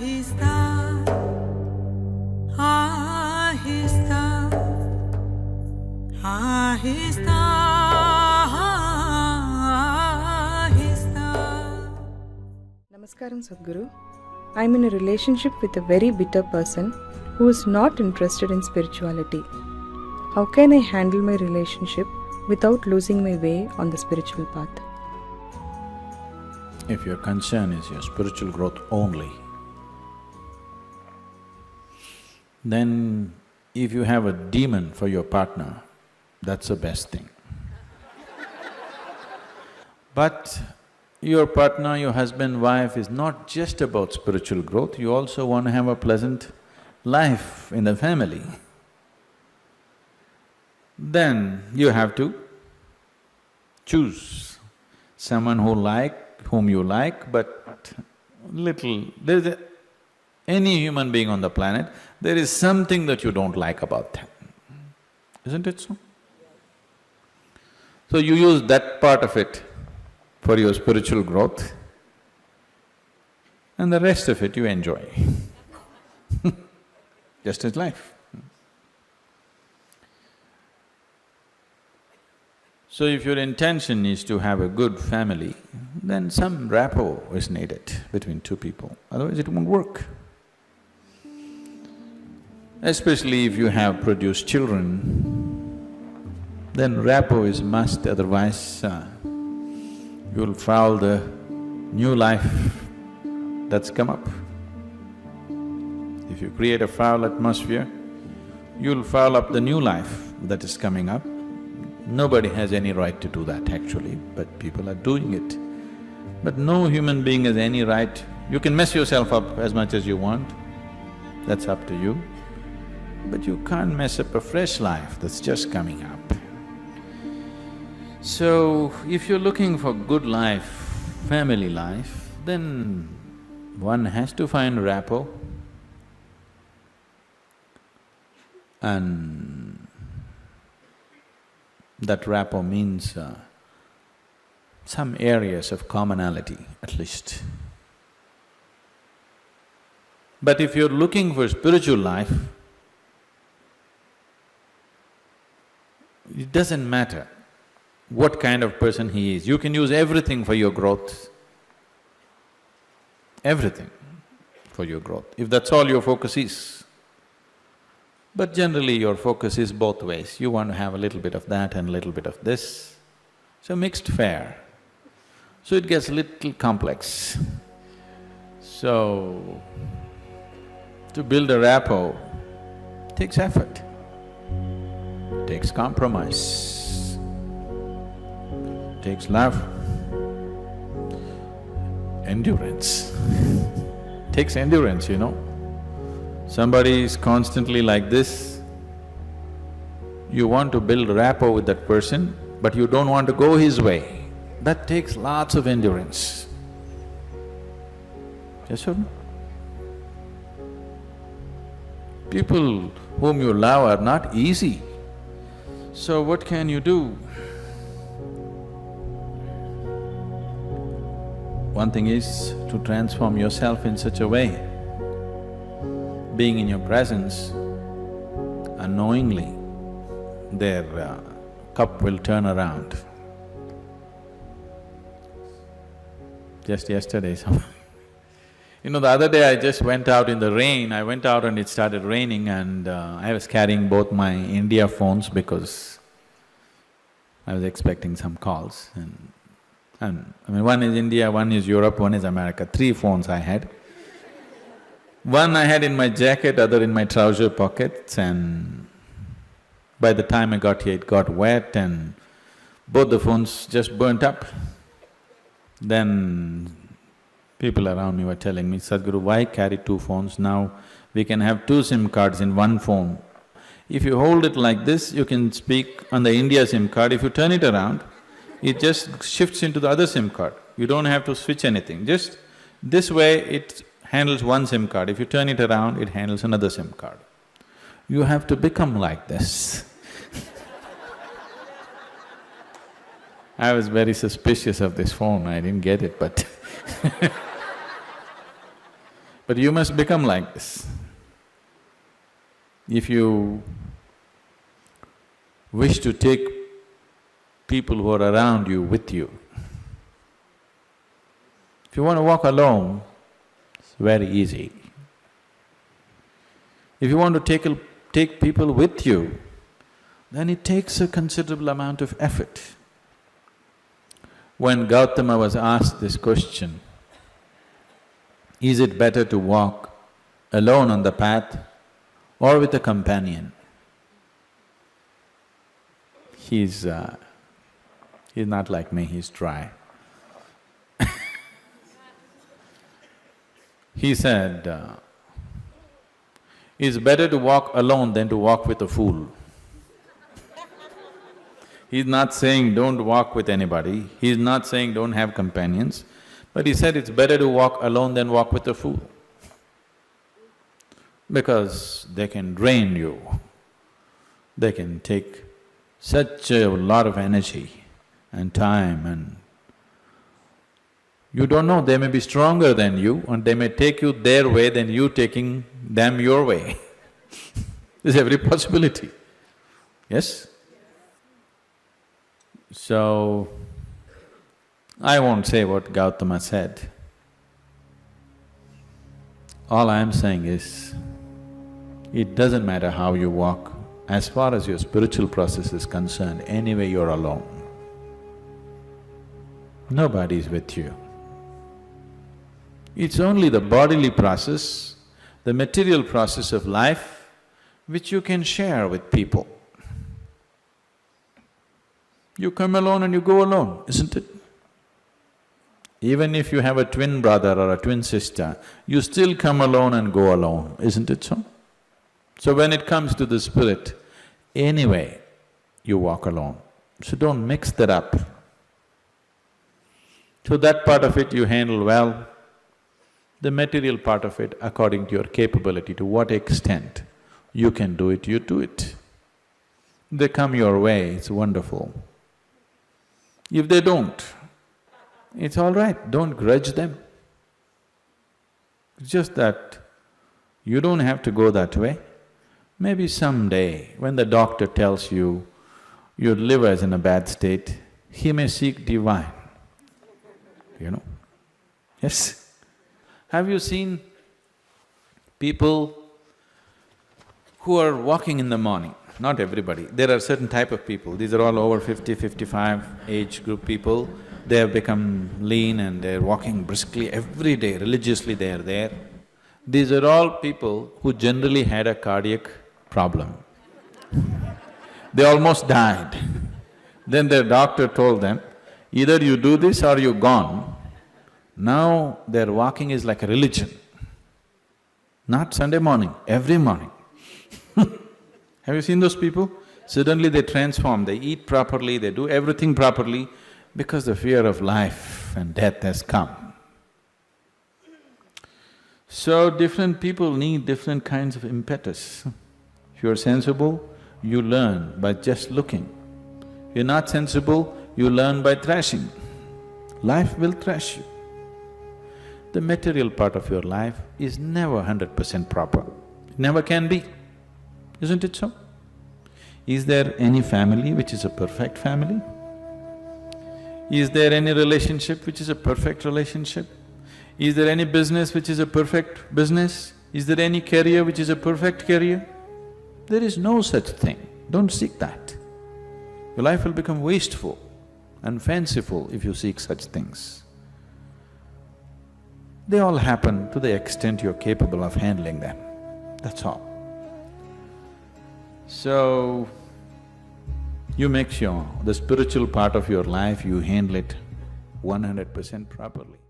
Ahista, ahista, ahista, ahista. Namaskaram, Sadhguru. I am in a relationship with a very bitter person who is not interested in spirituality. How can I handle my relationship without losing my way on the spiritual path? If your concern is your spiritual growth only, then if you have a demon for your partner, that's the best thing. But your partner, your husband, wife is not just about spiritual growth, you also want to have a pleasant life in the family. Then you have to choose someone whom you like, but any human being on the planet, there is something that you don't like about them, isn't it so? So you use that part of it for your spiritual growth, and the rest of it you enjoy. Just as life. So if your intention is to have a good family, then some rapport is needed between two people, otherwise it won't work. Especially if you have produced children, then rapport is must, otherwise you'll foul the new life that's come up. If you create a foul atmosphere, you'll foul up the new life that is coming up. Nobody has any right to do that actually, but people are doing it. But no human being has any right… You can mess yourself up as much as you want, that's up to you. But you can't mess up a fresh life that's just coming up. So, if you're looking for good life, family life, then one has to find rapport. And that rapport means some areas of commonality at least. But if you're looking for spiritual life, it doesn't matter what kind of person he is, you can use everything for your growth, everything for your growth, if that's all your focus is. But generally your focus is both ways, you want to have a little bit of that and a little bit of this, so mixed fare. So it gets little complex. So, to build a rapport takes effort, takes compromise, takes love, endurance. Takes endurance, you know. Somebody is constantly like this, you want to build rapport with that person, but you don't want to go his way. That takes lots of endurance. Yes or no? People whom you love are not easy. So what can you do? One thing is to transform yourself in such a way, being in your presence, unknowingly, their cup will turn around. Just yesterday, you know, the other day I just went out in the rain, I went out and it started raining and I was carrying both my India phones because I was expecting some calls and I mean, one is India, one is Europe, one is America, 3 phones I had. One I had in my jacket, other in my trouser pockets, and by the time I got here, it got wet and both the phones just burnt up. Then people around me were telling me, Sadhguru, why carry 2 phones? Now we can have 2 SIM cards in one phone. If you hold it like this, you can speak on the India SIM card. If you turn it around, it just shifts into the other SIM card. You don't have to switch anything, just this way it handles one SIM card. If you turn it around, it handles another SIM card. You have to become like this. I was very suspicious of this phone, I didn't get it, but But you must become like this. If you wish to take people who are around you with you, if you want to walk alone, it's very easy. If you want to take people with you, then it takes a considerable amount of effort. When Gautama was asked this question, is it better to walk alone on the path or with a companion? He's not like me, he's dry. He said, it's better to walk alone than to walk with a fool. He's not saying don't walk with anybody, he's not saying don't have companions, but he said it's better to walk alone than walk with a fool. Because they can drain you, they can take such a lot of energy and time, and you don't know, they may be stronger than you and they may take you their way than you taking them your way. There's every possibility, yes? So, I won't say what Gautama said. All I am saying is, it doesn't matter how you walk, as far as your spiritual process is concerned, anyway you're alone. Nobody is with you. It's only the bodily process, the material process of life, which you can share with people. You come alone and you go alone, isn't it? Even if you have a twin brother or a twin sister, you still come alone and go alone, isn't it so? So when it comes to the spirit, anyway, you walk alone. So don't mix that up. So that part of it you handle well. The material part of it, according to your capability, to what extent you can do it, you do it. They come your way, it's wonderful. If they don't, it's all right, don't grudge them. It's just that you don't have to go that way. Maybe someday, when the doctor tells you your liver is in a bad state, he may seek divine, you know. Yes? Have you seen people who are walking in the morning? Not everybody, there are certain type of people, these are all over 50, 55 age group people. They have become lean and they're walking briskly every day, religiously they are there. These are all people who generally had a cardiac problem. They almost died. Then their doctor told them, either you do this or you're gone. Now their walking is like a religion. Not Sunday morning, every morning. Have you seen those people? Suddenly they transform, they eat properly, they do everything properly because the fear of life and death has come. So different people need different kinds of impetus. If you're sensible, you learn by just looking. If you're not sensible, you learn by thrashing. Life will thrash you. The material part of your life is never 100% proper, it never can be, isn't it so? Is there any family which is a perfect family? Is there any relationship which is a perfect relationship? Is there any business which is a perfect business? Is there any career which is a perfect career? There is no such thing, don't seek that. Your life will become wasteful and fanciful if you seek such things. They all happen to the extent you're capable of handling them, that's all. So, you make sure the spiritual part of your life, you handle it 100% properly.